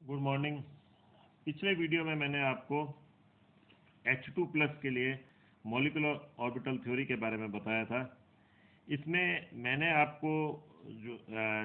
Good morning. पिछले video में मैंने आपको H2 प्लस के लिए मॉलिक्यूलर ऑर्बिटल थ्योरी के बारे में बताया था। इसमें मैंने आपको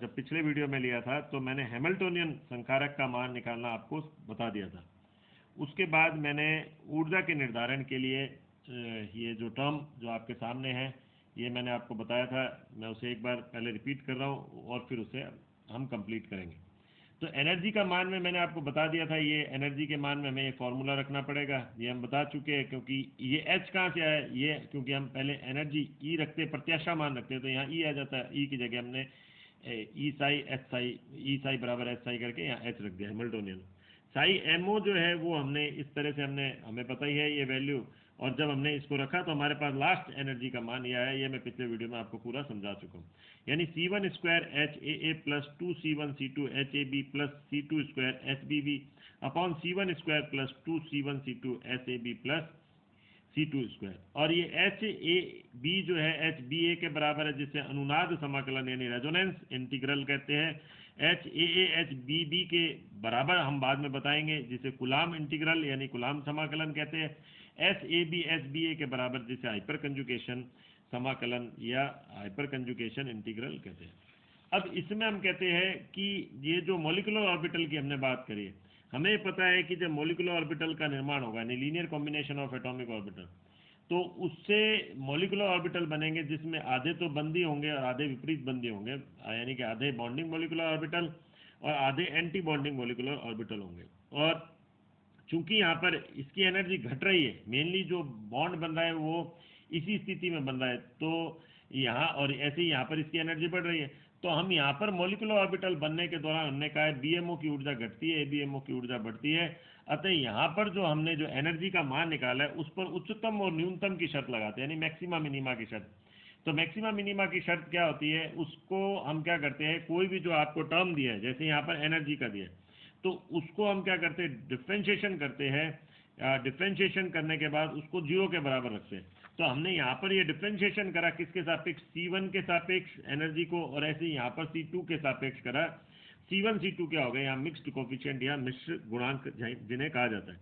जब पिछले वीडियो में लिया था तो मैंने हैमिल्टोनियन संकारक का मान निकालना आपको बता दिया था। उसके बाद मैंने ऊर्जा के निर्धारण के लिए ये जो टर्म जो आपके सामने है ये मैंने आपको बताया था। मैं उसे एक बार पहले रिपीट कर रहा हूँ और फिर उसे हम कंप्लीट करेंगे। तो एनर्जी का मान में मैंने आपको बता दिया था, ये एनर्जी के मान में हमें ये फॉर्मूला रखना पड़ेगा, ये हम बता चुके हैं। क्योंकि ये H कहाँ से आया, ये क्योंकि हम पहले एनर्जी E रखते, प्रत्याशा मान रखते हैं, तो यहाँ E आ जाता है। E की जगह हमने ई साई एच साई, ई साई बराबर एच साई करके यहाँ H रख दिया, हैमिल्टोनियन। साई MO जो है वो हमने इस तरह से हमें पता ही है ये वैल्यू, और जब हमने इसको रखा तो हमारे पास लास्ट एनर्जी का मान यह है। ये मैं पिछले वीडियो में आपको पूरा समझा चुका हूँ। यानी C1 square HAA plus 2C1 C2 HAB plus C2 square HBB upon C1 square plus 2C1 C2 HAB plus C2 square. और ये HAB जो है HBA के बराबर है, जिसे अनुनाद समाकलन यानी रेजोनेंस इंटीग्रल कहते हैं। HAA HBB के बराबर हम बाद में बताएंगे, जिसे कुलाम इंटीग्रल यानी कुलाम समाकलन कहते हैं। HAB HBA के बराबर जिसे हाइपर कंजुगेशन समाकलन या हाइपर कंजुगेशन इंटीग्रल कहते हैं। अब इसमें हम कहते हैं कि ये जो मॉलिक्यूलर ऑर्बिटल की हमने बात करी है, हमें पता है कि जब मॉलिक्यूलर ऑर्बिटल का निर्माण होगा यानी linear combination of atomic orbital, तो उससे मॉलिक्यूलर ऑर्बिटल बनेंगे जिसमें आधे तो बंदी होंगे और आधे विपरीत बंदी होंगे, यानी कि आधे बॉन्डिंग मॉलिक्यूलर ऑर्बिटल और आधे एंटी बॉन्डिंग मॉलिक्यूलर ऑर्बिटल होंगे। और चूंकि यहाँ पर इसकी एनर्जी घट रही है, मेनली जो बॉन्ड बन रहा है वो इसी स्थिति में बन रहा है, तो यहाँ और ऐसे ही यहाँ पर इसकी एनर्जी बढ़ रही है। तो हम यहाँ पर मॉलिक्यूलर ऑर्बिटल बनने के दौरान हमने कहा है BMO की ऊर्जा घटती है, ABMO की ऊर्जा बढ़ती है। अतः यहाँ पर जो हमने जो एनर्जी का मान निकाला है उस पर उच्चतम और न्यूनतम की शर्त लगाते हैं, यानी मैक्सिमा मिनिमा की शर्त। तो मैक्सिमा मिनिमा की शर्त क्या होती है, उसको हम क्या करते हैं, कोई भी जो आपको टर्म दिया है, जैसे यहाँ पर एनर्जी का दिया है, तो उसको हम क्या करते हैं, डिफ्रेंशिएशन करते हैं। डिफ्रेंशिएशन करने के बाद उसको 0 के बराबर रखते हैं। तो हमने यहाँ पर ये डिफ्रेंशिएशन करा किसके सापेक्ष, C1 के सापेक्ष एनर्जी को, और ऐसे ही यहाँ पर C2 के सापेक्ष करा। C1 C2 क्या हो गया, यहाँ मिक्स्ड कोफिशिएंट या मिश्र गुणांक जिन्हें कहा जाता है,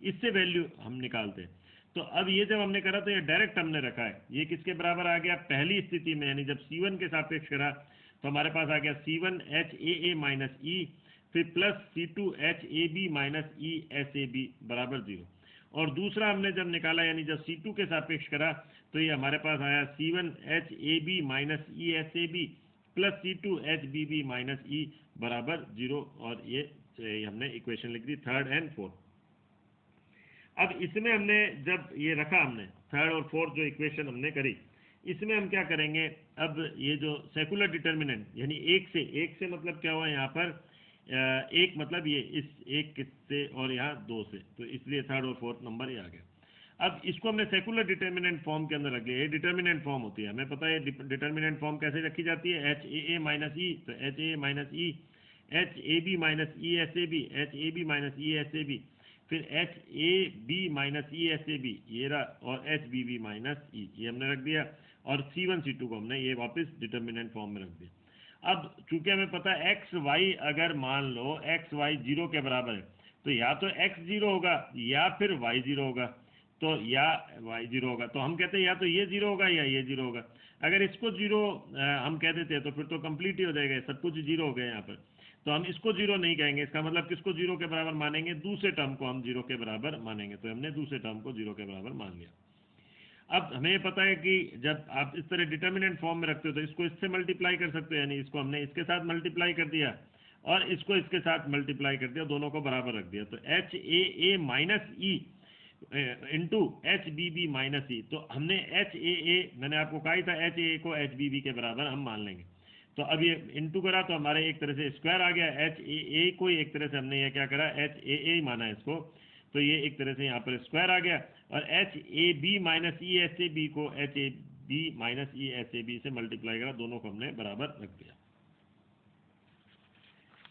इससे वैल्यू हम निकालते हैं। तो अब ये जब हमने करा तो ये डायरेक्ट हमने रखा है, ये किसके बराबर आ गया, पहली स्थिति में यानी जब C1 के सापेक्ष करा तो हमारे पास आ गया C1 HAA माइनस E, फिर plus C2 HAB minus E SAB बराबर 0। और दूसरा हमने जब निकाला यानी जब C2 के सापेक्ष करा तो ये हमारे पास आया C1 HAB minus E SAB plus C2 HBB minus E बराबर 0। और ये हमने इक्वेशन लिख दी, थर्ड एंड फोर्थ। अब इसमें हमने जब ये रखा, हमने थर्ड और फोर्थ जो इक्वेशन हमने करी, इसमें हम क्या करेंगे, अब ये जो सेकुलर डिटर्मिनेंट यानी एक से मतलब क्या हुआ यहाँ पर, एक मतलब ये इस एक से और यहाँ 2 से, तो इसलिए थर्ड और फोर्थ नंबर ये आ गया। अब इसको हमने सेकुलर डिटर्मिनेंट फॉर्म के अंदर रख लिया। ये डिटर्मिनेंट फॉर्म होती है, हमें पता है डिटर्मिनेंट फॉर्म कैसे रखी जाती है, HAA माइनस E, तो HAA minus E, HAB minus E SAB, HAB minus E SAB, फिर HAB माइनस E SAB ये रहा, और HBB माइनस E ये हमने रख दिया, और C1 C2 को हमने ये वापस डिटर्मिनेंट फॉर्म में रख दिया। अब चूंकि हमें पता है एक्स वाई, अगर मान लो एक्स वाई 0 के बराबर है, तो या तो x 0 होगा या फिर y 0 होगा, तो या y 0 होगा, तो हम कहते हैं या तो ये 0 होगा या ये 0 होगा। अगर इसको 0 हम कह देते हैं तो फिर तो कंप्लीट ही हो जाएगा, सब कुछ 0 हो गया यहाँ पर। तो हम इसको 0 नहीं कहेंगे, इसका मतलब किसको 0 के बराबर मानेंगे, दूसरे टर्म को हम 0 के बराबर मानेंगे। तो हमने दूसरे टर्म को 0 के बराबर मान लिया। अब हमें पता है कि जब आप इस तरह डिटर्मिनेंट फॉर्म में रखते हो तो इसको इससे मल्टीप्लाई कर सकते हो, यानी इसको हमने इसके साथ मल्टीप्लाई कर दिया और इसको इसके साथ मल्टीप्लाई कर दिया, दोनों को बराबर रख दिया। तो HAA minus E into HBB minus E, तो हमने HAA, मैंने आपको कहा ही था HAA को HBB के बराबर हम मान लेंगे। तो अब ये इंटू करा तो हमारे एक तरह से स्क्वायर आ गया, HAA को एक तरह से हमने ये क्या करा, HAA माना इसको, तो ये एक तरह से यहाँ पर स्क्वायर आ गया, और HAB माइनस E SAB को HAB माइनस E SAB से मल्टीप्लाई करा, दोनों को हमने बराबर रख दिया।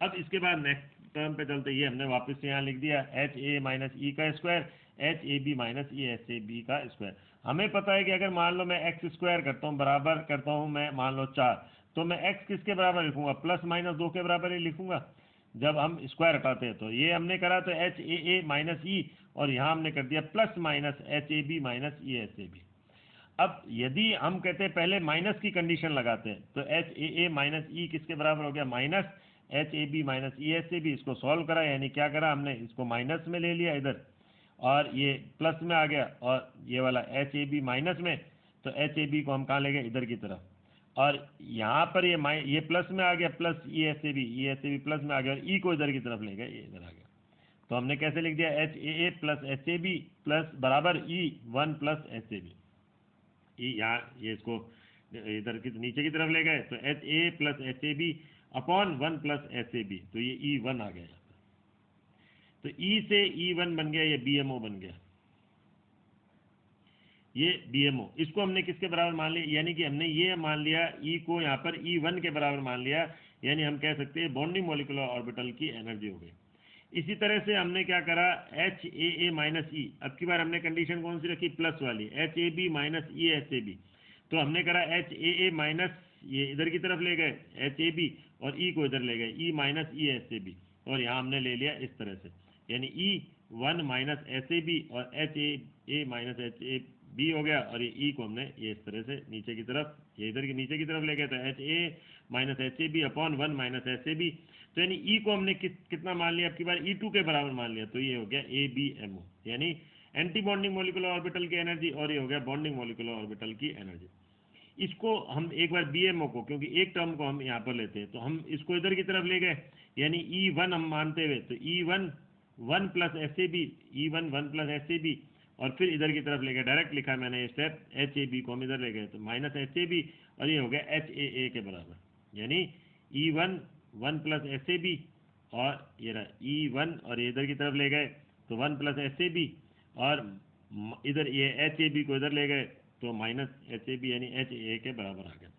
अब इसके बाद नेक्स्ट टर्म पे चलते, ये हमने वापस से यहाँ लिख दिया HA माइनस E का square HAB minus E SAB का स्क्वायर। हमें पता है कि अगर मान लो मैं x स्क्वायर करता हूँ, बराबर करता हूँ मैं मान लो 4, तो मैं x किसके बराबर लिखूंगा, प्लस माइनस 2 के बराबर ही लिखूंगा। जब हम स्क्वायर हटाते हैं। तो ये हमने करा तो एच ए ए माइनस ई, और यहाँ हमने कर दिया plus minus H A B minus E S A B. अब यदि हम कहते हैं पहले माइनस की कंडीशन लगाते हैं, तो एच ए ए माइनस ई किसके बराबर हो गया, minus H A B minus E S A B. इसको सॉल्व करा, यानी क्या करा हमने, इसको माइनस में ले लिया इधर, और ये प्लस में आ गया, और ये वाला एच ए बी माइनस में, तो एच ए बी को हम कहाँ ले गए, इधर की तरफ, और यहाँ पर ये प्लस में आ गया, plus E S A B plus में आ गया, और ई को इधर की तरफ ले गए, ये इधर आ गया। तो हमने कैसे लिख दिया, H A plus H A B plus बराबर E one plus H A B. यहाँ ये इसको इधर की नीचे की तरफ ले गए, तो H A plus H A B upon one plus H A B, तो ये ई वन आ गया यहाँ पर। तो ई से ई वन बन गया, ये बी एम ओ बन गया, ये बी एम ओ। इसको हमने किसके बराबर मान लिया, यानी कि हमने ये मान लिया ई को यहाँ पर ई वन के बराबर मान लिया, यानी हम कह सकते हैं बॉन्डिंग मॉलिक्यूलर ऑर्बिटल की एनर्जी हो गई। इसी तरह से हमने क्या करा, एच ए ए माइनस ई, अब की बार हमने कंडीशन कौन सी रखी, प्लस वाली, H A B minus E S A B. तो हमने करा एच ए ए माइनस, ये इधर की तरफ ले गए एच ए बी, और ई को इधर ले गए E minus E S A B, और यहाँ हमने ले लिया इस तरह से, यानी E one minus S A B और H A minus H A B हो गया, और ये ई को हमने ये इस तरह से नीचे की तरफ, ये इधर की नीचे की तरफ ले गए, तो H A minus H A B upon one minus S A B. तो यानी ई को हमने कितना मान लिया, अब की बार ई टू के बराबर मान लिया, तो ये हो गया ए बी एम ओ, यानी एंटी बॉन्डिंग मॉलिक्यूलर ऑर्बिटल की एनर्जी, और ये हो गया बॉन्डिंग मॉलिक्यूलर ऑर्बिटल की एनर्जी। इसको हम एक बार बी एम ओ को, क्योंकि एक टर्म को हम यहाँ पर लेते हैं, तो हम इसको इधर की तरफ ले गए, यानी ई वन हम मानते हुए, तो E one one plus S A B, E one one plus S A B, और फिर इधर की तरफ ले गए, डायरेक्ट लिखा मैंने ये स्टेप, एच ए बी को हम इधर ले गए, तो माइनस एच ए बी, और ये हो गया एच ए ए के बराबर, यानी E one one plus S A B, और ये रहा ई वन, और ये इधर की तरफ ले गए तो one plus S A B, और इधर ये एच ए बी को इधर ले गए, तो माइनस एच ए बी, यानी एच ए के बराबर आ गया।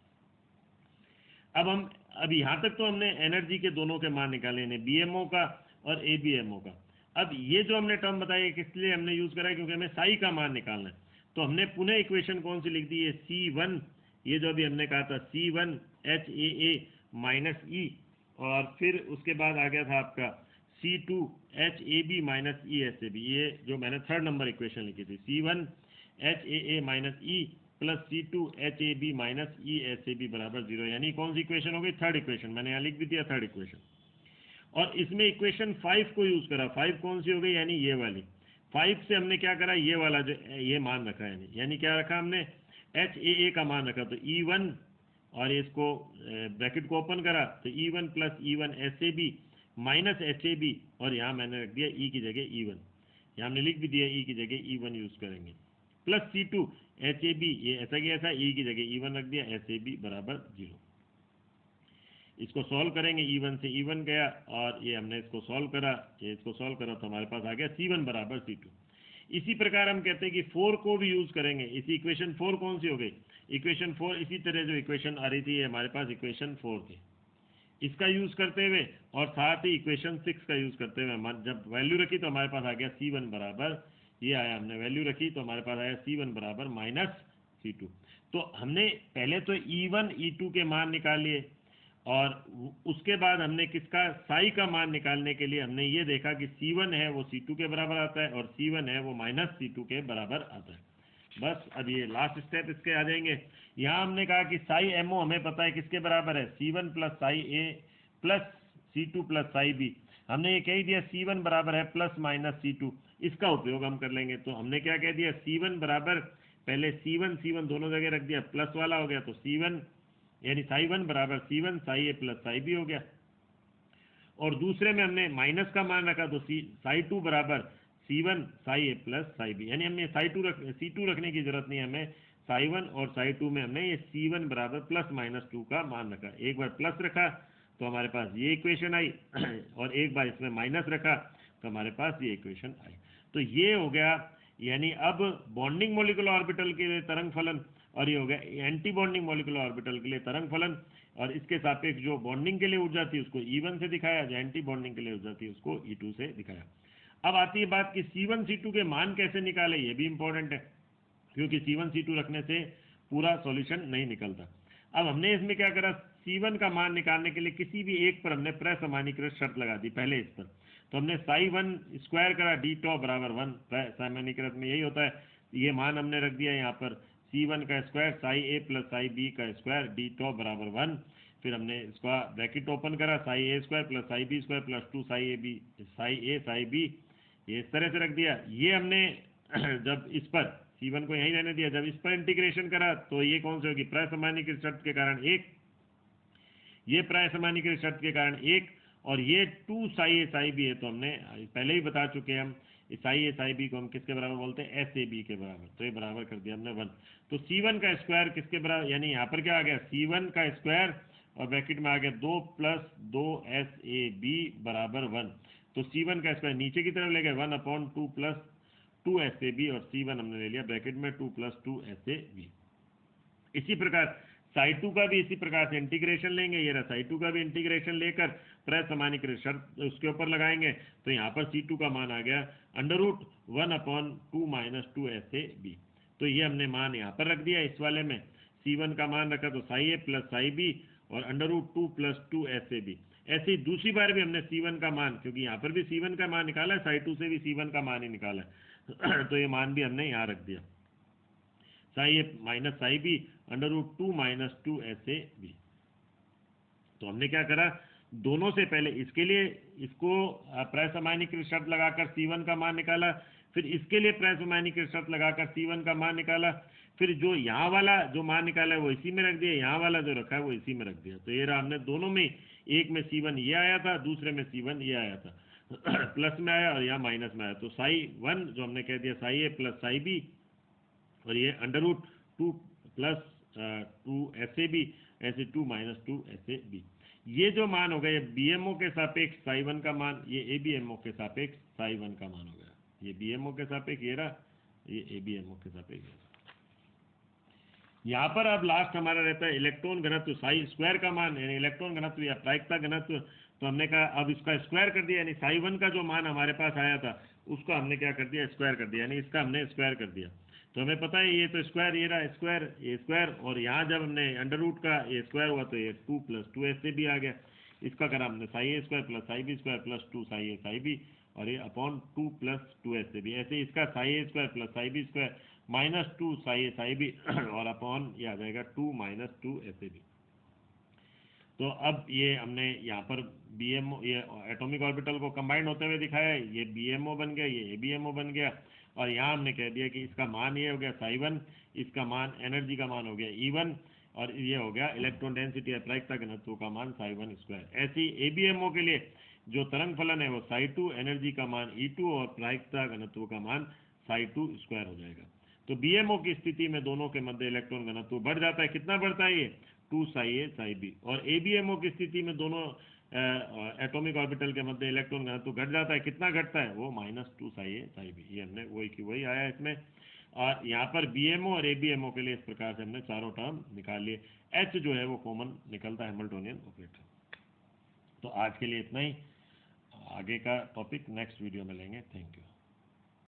अब यहाँ तक तो हमने एनर्जी के दोनों के मान निकाले, बी एम ओ का और ए बी एम ओ का। अब ये जो हमने टर्म बताई किस लिए हमने यूज करा है, क्योंकि हमें साई का मान निकालना है। तो हमने पुनः इक्वेशन कौन सी लिख दी है, सी वन, ये जो अभी हमने कहा था C one H A minus E, और फिर उसके बाद आ गया था आपका C two H A B minus E S A B, ये जो मैंने थर्ड नंबर इक्वेशन लिखी थी, C one H A minus E plus C two H A B minus E S A B बराबर जीरो, यानी कौन सी equation हो गई, थर्ड इक्वेशन। मैंने यहाँ लिख भी दिया थर्ड इक्वेशन, और इसमें इक्वेशन 5 को यूज करा। 5 कौन सी हो गई, यानी ये वाली। 5 से हमने क्या करा, ये वाला जो ये मान रखा है, यानी क्या रखा हमने, एच ए का मान रखा, तो ई वन, और इसको ब्रैकेट को ओपन करा, तो E one plus E one S A B minus H A B, और यहाँ मैंने रख दिया ई की जगह ई वन, यहाँ हमने लिख भी दिया ई की जगह ई वन यूज करेंगे, plus C two H A B, ये ऐसा की ऐसा, ई की जगह ई वन रख दिया, एस ए बी बराबर जीरो। इसको सॉल्व करेंगे, ई वन से ई वन गया, और ये हमने इसको सॉल्व करा, ये इसको सॉल्व करा, तो हमारे पास आ गया सी वन बराबर सी टू। इसी प्रकार हम कहते हैं कि 4 को भी यूज करेंगे। इसी इक्वेशन 4 कौन सी हो गई, इक्वेशन 4, इसी तरह जो इक्वेशन आ रही थी हमारे पास इक्वेशन 4 थी, इसका यूज करते हुए, और साथ ही इक्वेशन 6 का यूज करते हुए जब वैल्यू रखी तो हमारे पास आ गया सी वन बराबर, ये आया, हमने वैल्यू रखी तो हमारे पास आया सी वन बराबर माइनस सी टू। तो हमने पहले तो ई वन ई टू के मान निकाल लिए, और उसके बाद हमने किसका, साई का मान निकालने के लिए हमने ये देखा कि C1 है वो C2 के बराबर आता है, और C1 है वो माइनस C2 के बराबर आता है। बस अब ये लास्ट स्टेप इसके आ जाएंगे। यहाँ हमने कहा कि साई MO हमें पता है किसके बराबर है, C1 plus psi A plus C2 plus psi B। हमने ये कह दिया C1 बराबर है प्लस माइनस C2, इसका उपयोग हम कर लेंगे। तो हमने क्या कह दिया, C1 बराबर, पहले C1 दोनों जगह रख दिया, प्लस वाला हो गया, तो C1 यानी साई वन बराबर C1 साई ए प्लस साई बी हो गया, और दूसरे में हमने माइनस का मान रखा, तो साई टू बराबर C1 साई ए प्लस साई बी, यानी हमने C2 रखने की जरूरत नहीं है हमें, साई वन और साई टू में हमने ये C1 बराबर प्लस माइनस 2 का मान रखा। एक बार प्लस रखा तो हमारे पास ये इक्वेशन आई, और एक बार इसमें माइनस रखा तो हमारे पास ये इक्वेशन आई। तो ये हो गया, यानी अब बॉन्डिंग मॉलिक्यूलर ऑर्बिटल के लिए तरंग फलन, और ये हो गया एंटी बॉन्डिंग मॉलिक्यूलर ऑर्बिटल के लिए तरंग फलन, और इसके सापेक्ष जो बॉन्डिंग के लिए ऊर्जा थी उसको E1 से दिखाया, जो एंटी बॉन्डिंग के लिए ऊर्जा थी उसको E2 से दिखाया। अब आती है बात कि C1 C2 के मान कैसे निकाले, ये भी इंपॉर्टेंट है, क्योंकि C1 C2 रखने से पूरा सॉल्यूशन नहीं निकलता। अब हमने इसमें क्या करा, C1 का मान निकालने के लिए किसी भी एक पर हमने प्रसामान्यीकृत शर्त लगा दी पहले इस पर, तो हमने psi1 स्क्वायर करा d टॉप बराबर 1, प्रसामान्यीकृत में यही होता है, ये मान हमने रख दिया यहाँ पर C1 का square psi a plus psi b का स्क्वायर d टॉप बराबर 1, फिर हमने इसका ब्रैकेट ओपन करा psi a square plus psi b square plus 2 psi a psi b, ये इस तरह से रख दिया। ये हमने जब इस पर C1 को यहीं रहने दिया, जब इस पर इंटीग्रेशन करा तो ये कौन सी होगी, प्रसामान्यीकृत शर्त के कारण 1, ये प्रसामान्यीकृत शर्त के कारण 1, और ये 2 psi a psi b है, तो हमने पहले ही बता चुके हैं हम psi a psi b को हम किसके बराबर बोलते हैं, एस ए बी के बराबर, तो ये बराबर कर दिया हमने 1। तो C1 का स्क्वायर किसके बराबर, यानी यहाँ पर क्या आ गया, C1 का स्क्वायर और ब्रैकेट में आ गया 2 प्लस 2 एस ए बी बराबर 1, तो C1 का स्क्वायर नीचे की तरफ ले गए 1/2 प्लस 2 एस ए बी, और C1 हमने ले लिया ब्रैकेट में 2 प्लस 2 एस ए बी। इसी प्रकार psi2 का भी इसी प्रकार से इंटीग्रेशन लेंगे, ये रहा psi2 का भी इंटीग्रेशन लेकर प्रसामान्यीकृत शर्त उसके ऊपर लगाएंगे, तो यहाँ पर C2 का मान आ गया √1/2 माइनस 2 एस ए बी, तो ये हमने मान यहाँ पर रख दिया इस वाले में, C1 का मान रखा तो psi a plus psi b और √2 प्लस 2 एस ए बी। ऐसे ही दूसरी बार भी हमने C1 का मान, क्योंकि यहाँ पर भी C1 का मान निकाला है, psi2 से भी C1 का मान ही निकाला है तो ये मान भी हमने यहाँ रख दिया psi a minus psi b √2 minus 2 S A B. तो हमने क्या करा, दोनों से पहले इसके लिए इसको प्रसामान्यीकृत शर्त लगाकर C1 का मान निकाला, फिर इसके लिए प्रसामान्यीकृत शर्त लगाकर C1 का मान निकाला, फिर जो यहाँ वाला जो मान निकाला है वो इसी में रख दिया, यहाँ वाला जो रखा है वो इसी में रख दिया। तो ये रहा, हमने दोनों में, एक में C1 ये आया था, दूसरे में C1 ये आया था प्लस में आया और यहाँ माइनस में आया, तो psi1 जो हमने कह दिया psi a plus psi b, और ये √2 प्लस 2 एस ए बी, ऐसे 2 माइनस 2 एस ए बी। ये जो मान हो गया, ये BMO के सापेक्ष psi1 का मान, ये ABMO के सापेक्ष psi1 का मान हो गया, ये BMO के सापेक्ष ये रहा, ये ABMO के सापेक्ष। यहाँ पर अब लास्ट हमारा रहता है इलेक्ट्रॉन घनत्व psi स्क्वायर का मान, यानी इलेक्ट्रॉन घनत्व या प्रायिकता घनत्व, तो हमने कहा अब इसका स्क्वायर कर दिया, यानी psi1 का जो मान हमारे पास आया था उसको हमने क्या कर दिया, स्क्वायर कर दिया, यानी इसका हमने स्क्वायर कर दिया। तो हमें पता है ये तो स्क्वायर, ये रहा स्क्वायर, ये स्क्वायर, और यहाँ जब हमने अंडर रूट का ये स्क्वायर हुआ तो ये 2 प्लस 2 ऐसे भी आ गया, इसका करा हमने psi a square plus psi b square plus 2 psi a psi b, और ये अपॉन 2 प्लस 2 ऐसे भी, ऐसे इसका psi a square plus psi b square minus 2 psi a psi b और अपॉन ये आ जाएगा 2 माइनस 2 ऐसे भी। तो अब ये हमने यहाँ पर BMO, ये एटॉमिक ऑर्बिटल को कंबाइंड होते हुए दिखाया है, ये BMO बन गया, ये ABMO बन गया, और यहाँ हमने कह दिया कि इसका मान ये हो गया psi1, इसका मान एनर्जी का मान हो गया E1, और ये हो गया इलेक्ट्रॉन डेंसिटी या प्रायिकता घनत्व का मान psi1 स्क्वायर। ऐसे ही ABMO के लिए जो तरंग फलन है वो psi2, एनर्जी का मान E2 और प्रायिकता घनत्व का मान psi2 स्क्वायर हो जाएगा। तो BMO की स्थिति में दोनों के मध्य इलेक्ट्रॉन घनत्व बढ़ जाता है, कितना बढ़ता है ये 2 psi a psi b, और ABMO की स्थिति में दोनों एटॉमिक ऑर्बिटल के मध्य इलेक्ट्रॉन घनत्व घट जाता है, कितना घटता है वो -2 psi a psi b। ये हमने वही की वही आया इसमें, और यहाँ पर BMO और ABMO के लिए इस प्रकार से हमने चारों टर्म निकाल लिए। H जो है वो कॉमन निकलता है हैमिल्टोनियन ऑपरेटर। तो आज के लिए इतना ही, आगे का टॉपिक नेक्स्ट वीडियो में लेंगे। Thank you.